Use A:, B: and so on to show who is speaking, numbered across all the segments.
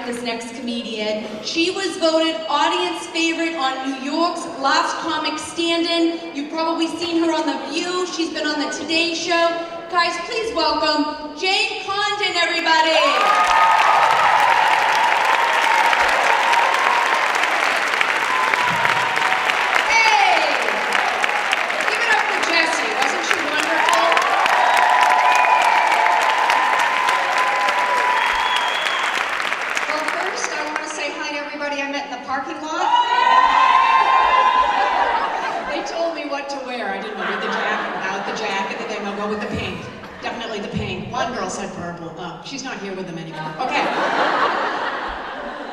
A: this next comedian. She was voted audience favorite on New York's Last Comic Stand-In. You've probably seen her on The View. She's been on The Today Show. Guys, please welcome Jane Condon, everybody.
B: Parking lot. They told me what to wear. I didn't know, with the jacket, without the jacket, and then I'll go with the pink. Definitely the pink. One girl said purple. Oh, she's not here with them anymore. Okay.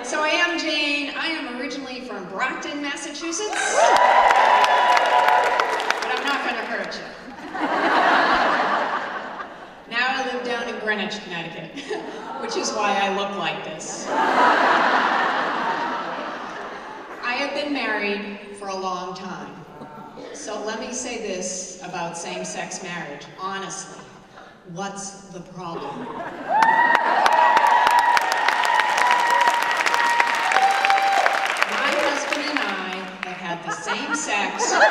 B: So I am Jane. I am originally from Brockton, Massachusetts. But I'm not going to hurt you. Now I live down in Greenwich, Connecticut, which is why I look like this. I have been married for a long time. So let me say this about same-sex marriage. Honestly, what's the problem? My husband and I have had the same sex for 33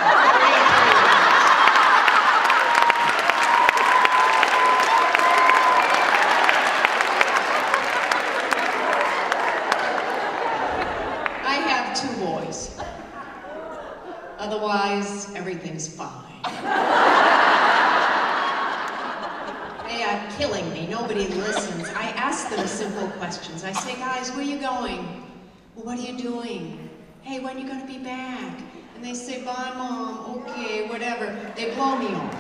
B: years. Otherwise, everything's fine. They are killing me. Nobody listens. I ask them simple questions. I say, guys, where are you going? Well, what are you doing? Hey, when are you going to be back? And they say, bye, Mom. Okay, whatever. They blow me off.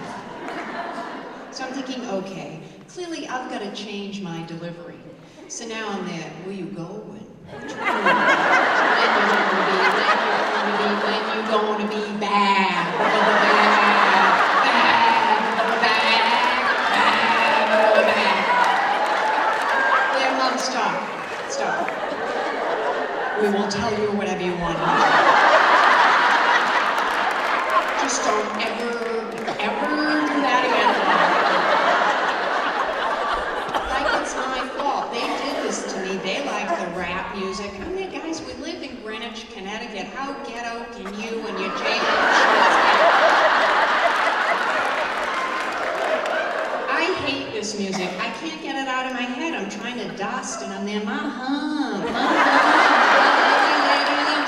B: So I'm thinking, okay, clearly I've got to change my delivery. So now I'm there. Where you going? When you going to be back? Yeah, Mom, stop. We will tell you whatever you want. Just don't ever do that again. Like it's my fault. They did this to me. They like the rap music. I mean, guys, we live in Greenwich, Connecticut. How ghetto can you and your Jane I hate this music. I can't get it out of my head. I'm trying to dust and I'm there, my-hum.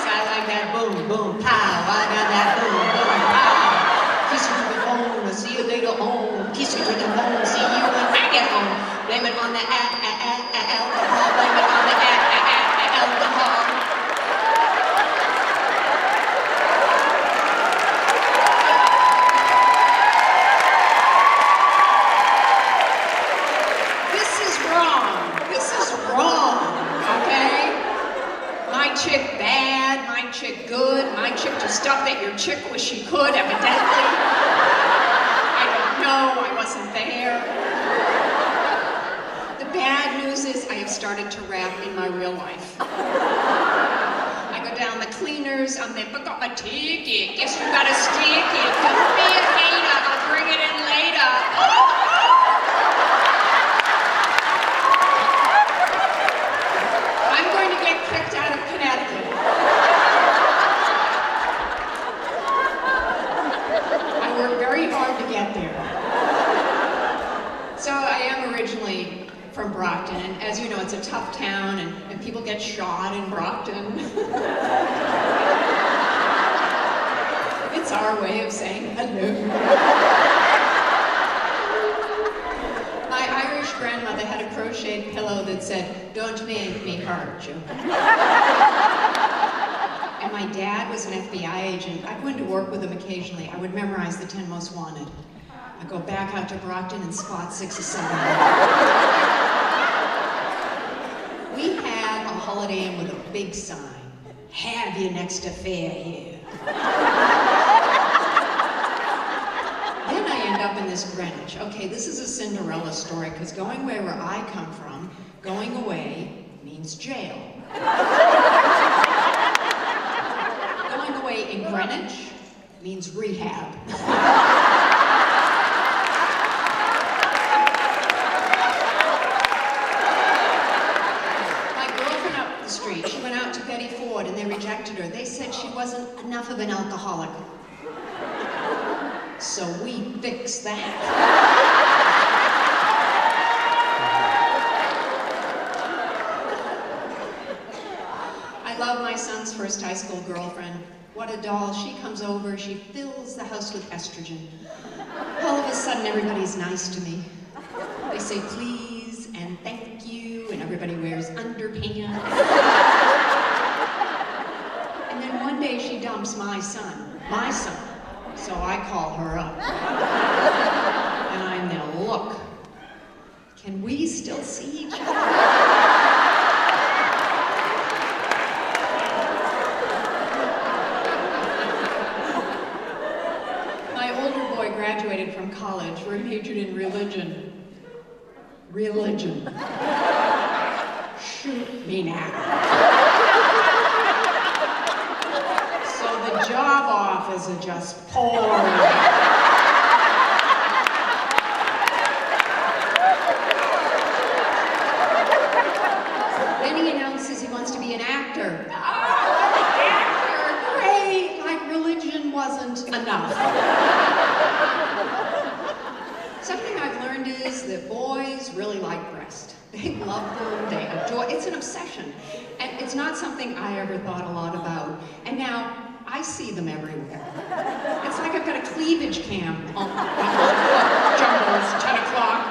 B: I like that boom, boom, pow. I got that boom, boom, pow. Kiss you to the bone, I'll see you later on. Kiss you to the bone, see you when I get home. Blame it on the alcohol, blame it on the alcohol. This is wrong, okay? My chick bad, my chick good, my chick just stuff that your chick wish she could, evidently. I don't know, I wasn't there. The bad news is I have started to rap in my real life. I go down the cleaners, I'm there, forgot my ticket, guess you got a stick it. Don't be a hater, I'll bring it in later. I'm going to get kicked out of Connecticut. I worked very hard to get there. So I am originally from Brockton, and as you know, it's a tough town, and people get shot in Brockton. It's our way of saying hello. My Irish grandmother had a crocheted pillow that said, "Don't make me hurt you." And my dad was an FBI agent. I'd go into work with him occasionally. I would memorize the 10 most wanted. I'd go back out to Brockton and spot 6 or 7. We had a Holiday Inn with a big sign, "Have your next affair here." Then I end up in this Greenwich. Okay, this is a Cinderella story, because going away where I come from, going away means jail. Going away in Greenwich means rehab. My girlfriend wasn't enough of an alcoholic. So we fixed that. I love my son's first high school girlfriend. What a doll. She comes over, she fills the house with estrogen. All of a sudden, everybody's nice to me. They say please and thank you, and everybody wears underpants. And then one day she dumps my son. So I call her up. And I'm there, look, can we still see each other? Graduated from college, we majored in religion. Religion. Shoot me now. So the job offers are just pouring. Then he announces he wants to be an actor. Actor, great! Like religion wasn't enough. Something I've learned is that boys really like breast. They love them, they adore, it's an obsession. And it's not something I ever thought a lot about. And now, I see them everywhere. It's like I've got a cleavage cam on Jumbo's 10 o'clock.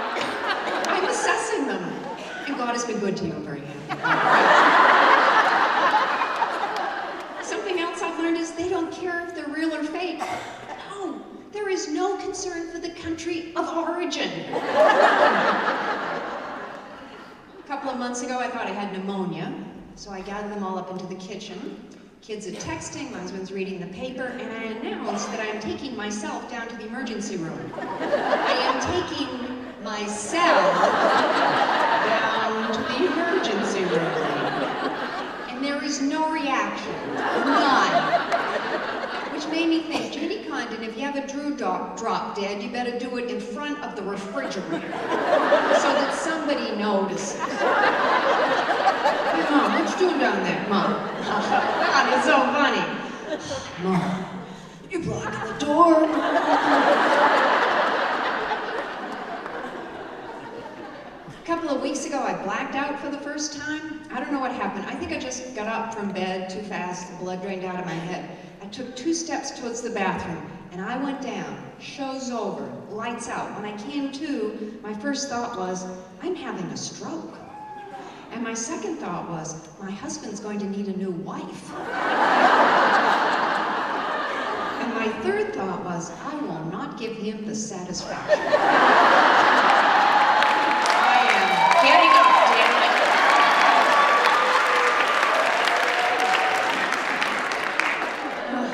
B: I'm assessing them. And God has been good to you, I'm very happy. Something else I've learned is they don't care if they're real or fake. No. There is no concern for the country of origin. A couple of months ago, I thought I had pneumonia, so I gathered them all up into the kitchen. Kids are texting, my husband's reading the paper, and I announced that I am taking myself down to the emergency room. I am taking myself down to the emergency room. And there is no reaction, none. Which made me think, Judy Condon, if you have a Drew drop dead, you better do it in front of the refrigerator so that somebody notices. Hey, Mom, what you doing down there, Mom? God, it's so funny. Mom, you're blocking the door. A couple of weeks ago, I blacked out for the first time. I don't know what happened. I think I just got up from bed too fast, the blood drained out of my head. I took 2 steps towards the bathroom, and I went down. Show's over, lights out. When I came to, my first thought was, I'm having a stroke. And my second thought was, my husband's going to need a new wife. And my third thought was, I will not give him the satisfaction. I am getting up, damn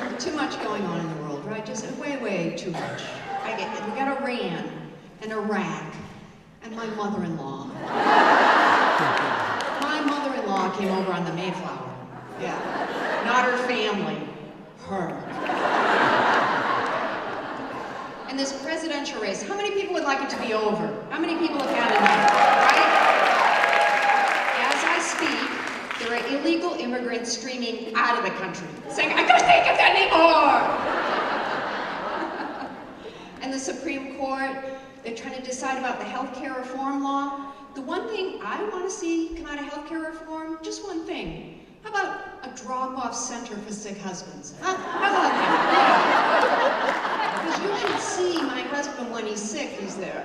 B: it. Too much going on in the world, right? Just way too much. We got Iran and Iraq and my mother-in-law. My mother-in-law came over on the Mayflower. Yeah, not her family, her. And this presidential race, how many people would like it to be over? How many people have had enough, right? As I speak, there are illegal immigrants streaming out of the country, saying, I can't take it anymore! And the Supreme Court, they're trying to decide about the healthcare reform law. The one thing I want to see come out of healthcare reform, just one thing. How about a drop-off center for sick husbands? Huh? How about that? Because you should see my husband when he's sick, he's there.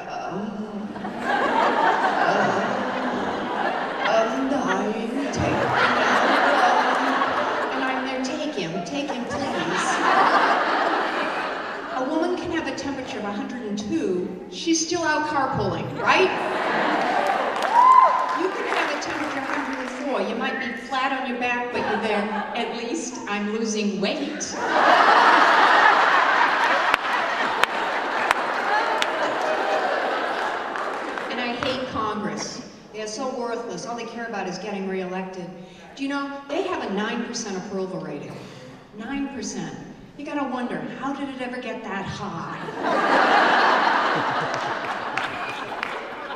B: I'm dying, take him. And I'm there, take him, please. A woman can have a temperature of 102, she's still out carpooling, right? You can have a temperature of 104, you might be flat on your back, but you're there, at least I'm losing weight. And I hate Congress. They are so worthless. All they care about is getting reelected. Do you know, they have a 9% approval rating. 9%. You gotta wonder, how did it ever get that high?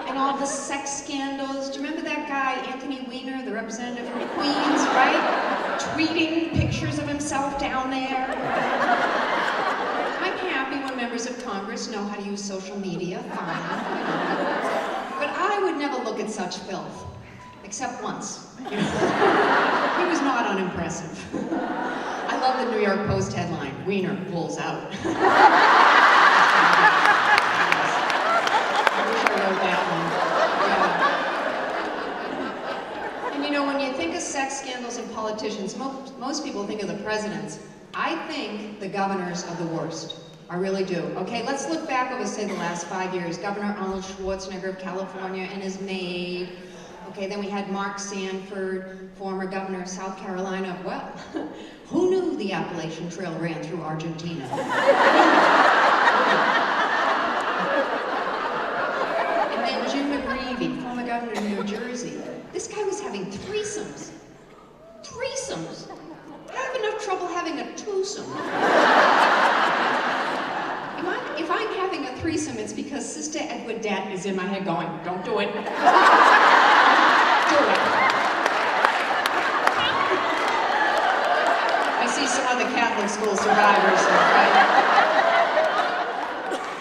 B: And all the sex scandals. Do you remember that guy, Anthony Weiner, the representative from Queens, right? Tweeting pictures of himself down there. I'm happy when members of Congress know how to use social media, fine. But I would never look at such filth, except once. He was not unimpressive. I love the New York Post headline, Weiner pulls out. I wish I wrote that one. Yeah. And you know, when you think of sex scandals and politicians, most people think of the presidents. I think the governors are the worst. I really do. Okay, let's look back over, say, the last 5 years. Governor Arnold Schwarzenegger of California and his maid. Okay, then we had Mark Sanford, former governor of South Carolina. Well, who knew the Appalachian Trail ran through Argentina? And then Jim McGreevey, former governor of New Jersey. This guy was having threesomes. Threesomes. I have enough trouble having a twosome. If I'm having a threesome, it's because Sister Edwardette is in my head going, don't do it. Do it. I see some other Catholic school survivors, right?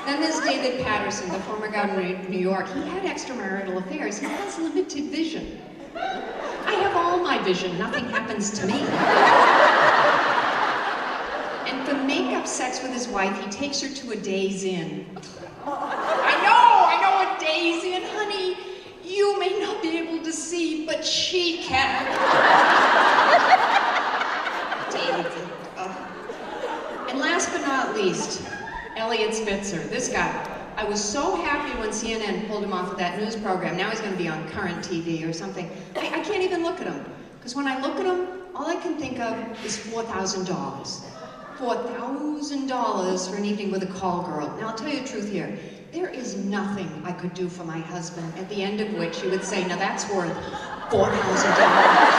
B: Then there's David Patterson, the former governor of New York. He had extramarital affairs. He has limited vision. I have all my vision. Nothing happens to me. And for make-up sex with his wife, he takes her to a Days Inn. I know a Days Inn, honey. You may not be able to see, but she can. Days Inn. And last but not least, Elliot Spitzer, this guy. I was so happy when CNN pulled him off of that news program. Now he's going to be on Current TV or something. I can't even look at him. Because when I look at him, all I can think of is $4,000. $4,000 for an evening with a call girl. Now, I'll tell you the truth here. There is nothing I could do for my husband, at the end of which he would say, now that's worth $4,000.